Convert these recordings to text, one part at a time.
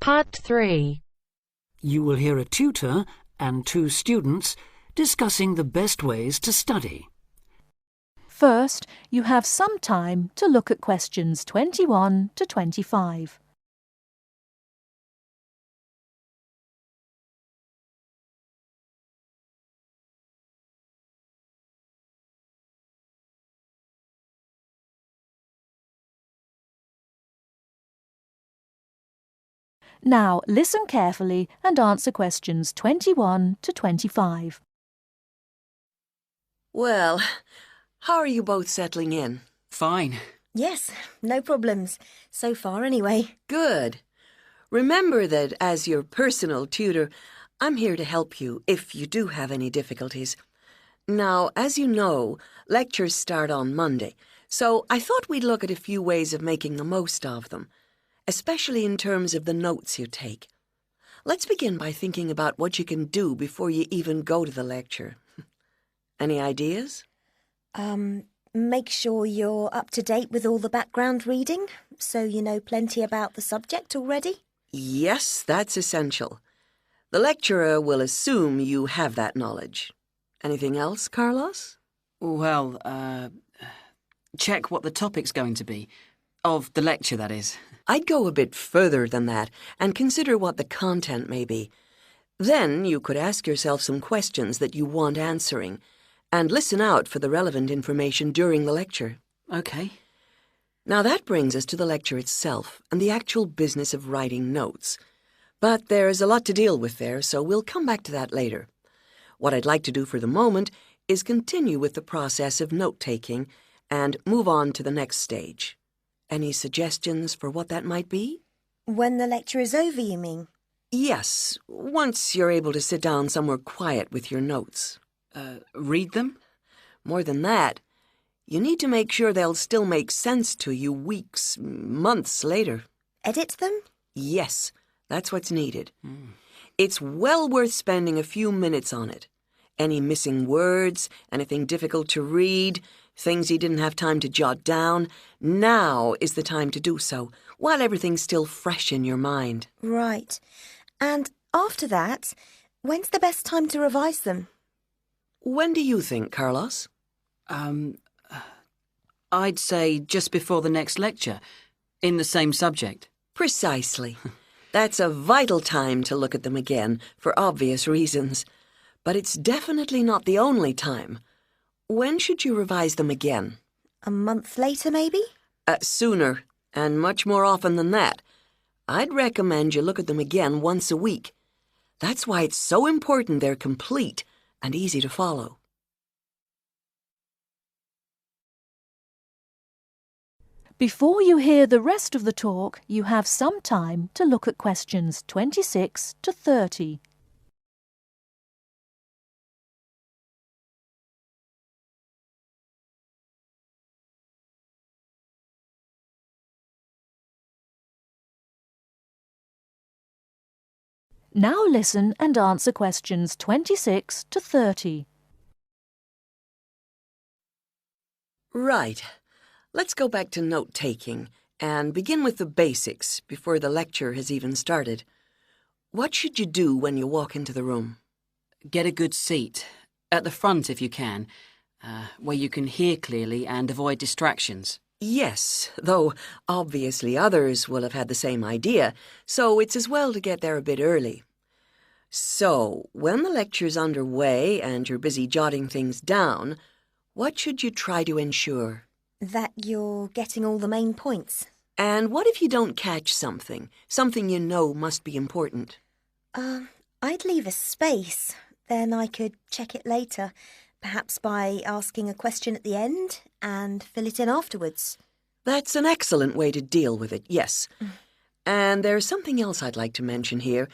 Part 3. You will hear a tutor and 2 students discussing the best ways to study. First, you have some time to look at questions 21 to 25. Now, listen carefully and answer questions 21 to 25. Well, how are you both settling in? Fine. Yes, no problems. So far, anyway. Good. Remember that as your personal tutor, I'm here to help you if you do have any difficulties. Now, as you know, lectures start on Monday, so I thought we'd look at a few ways of making the most of them, especially in terms of the notes you take. Let's begin by thinking about what you can do before you even go to the lecture. Any ideas? Make sure you're up to date with all the background reading, so you know plenty about the subject already. Yes, that's essential. The lecturer will assume you have that knowledge. Anything else, Carlos? Well, check what the topic's going to be. Of the lecture, that is. I'd go a bit further than that and consider what the content may be. Then you could ask yourself some questions that you want answering and listen out for the relevant information during the lecture. OK. Now that brings us to the lecture itself and the actual business of writing notes. But there's a lot to deal with there, so we'll come back to that later. What I'd like to do for the moment is continue with the process of note-taking and move on to the next stage. Any suggestions for what that might be? When the lecture is over, you mean? Yes, once you're able to sit down somewhere quiet with your notes. Read them? More than that, you need to make sure they'll still make sense to you weeks, months later. Edit them? Yes, that's what's needed. It's well worth spending a few minutes on it. Any missing words, anything difficult to read, things you didn't have time to jot down, now is the time to do so, while everything's still fresh in your mind. Right. And after that, when's the best time to revise them? When do you think, Carlos? I'd say just before the next lecture, in the same subject. Precisely. That's a vital time to look at them again, for obvious reasons. But it's definitely not the only time. When should you revise them again? A month later, maybe? Sooner, and much more often than that. I'd recommend you look at them again once a week. That's why it's so important they're complete and easy to follow. Before you hear the rest of the talk, you have some time to look at questions 26 to 30. Now listen and answer questions 26 to 30. Right. Let's go back to note-taking and begin with the basics before the lecture has even started. What should you do when you walk into the room? Get a good seat, at the front if you can, where you can hear clearly and avoid distractions. Yes, though obviously others will have had the same idea, so it's as well to get there a bit early. So, when the lecture's underway and you're busy jotting things down, what should you try to ensure? That you're getting all the main points. And what if you don't catch something you know must be important? I'd leave a space. Then I could check it later, perhaps by asking a question at the end and fill it in afterwards. That's an excellent way to deal with it, yes. And there's something else I'd like to mention here.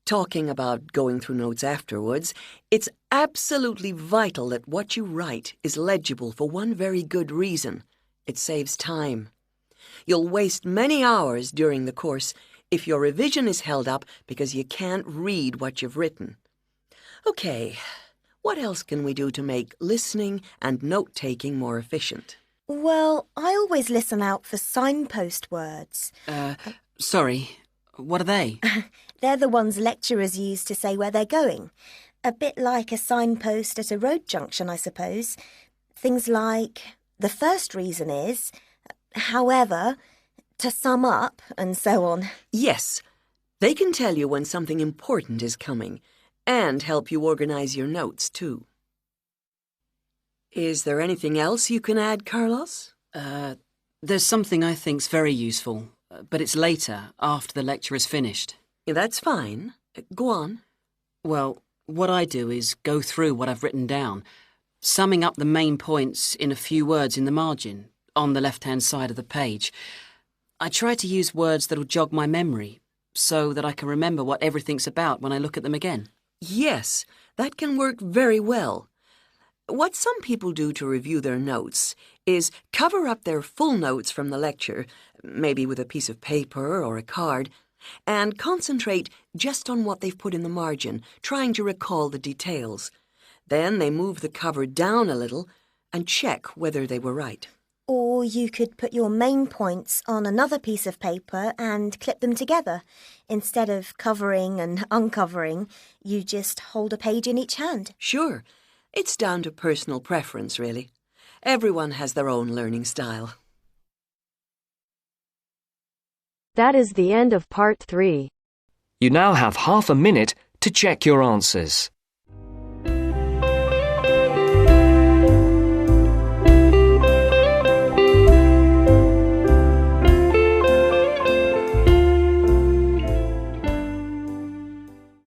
Talking about going through notes afterwards, it's absolutely vital that what you write is legible for one very good reason. It saves time. You'll waste many hours during the course if your revision is held up because you can't read what you've written. Okay, what else can we do to make listening and note-taking more efficient? Well, I always listen out for signpost words. Sorry, What are they? They're the ones lecturers use to say where they're going. A bit like a signpost at a road junction, I suppose. Things like, the first reason is, however, to sum up, and so on. Yes, they can tell you when something important is coming and help you organize your notes, too. Is there anything else you can add, Carlos? There's something I think's very useful, but it's later, after the lecture is finished. That's fine. Go on. Well, what I do is go through what I've written down, summing up the main points in a few words in the margin, on the left-hand side of the page. I try to use words that'll jog my memory, so that I can remember what everything's about when I look at them again. Yes, that can work very well. What some people do to review their notes is cover up their full notes from the lecture, maybe with a piece of paper or a card, and concentrate just on what they've put in the margin, trying to recall the details. Then they move the cover down a little and check whether they were right. Or you could put your main points on another piece of paper and clip them together. Instead of covering and uncovering, you just hold a page in each hand. Sure. It's down to personal preference, really. Everyone has their own learning style. That is the end of Part 3. You now have half a minute to check your answers.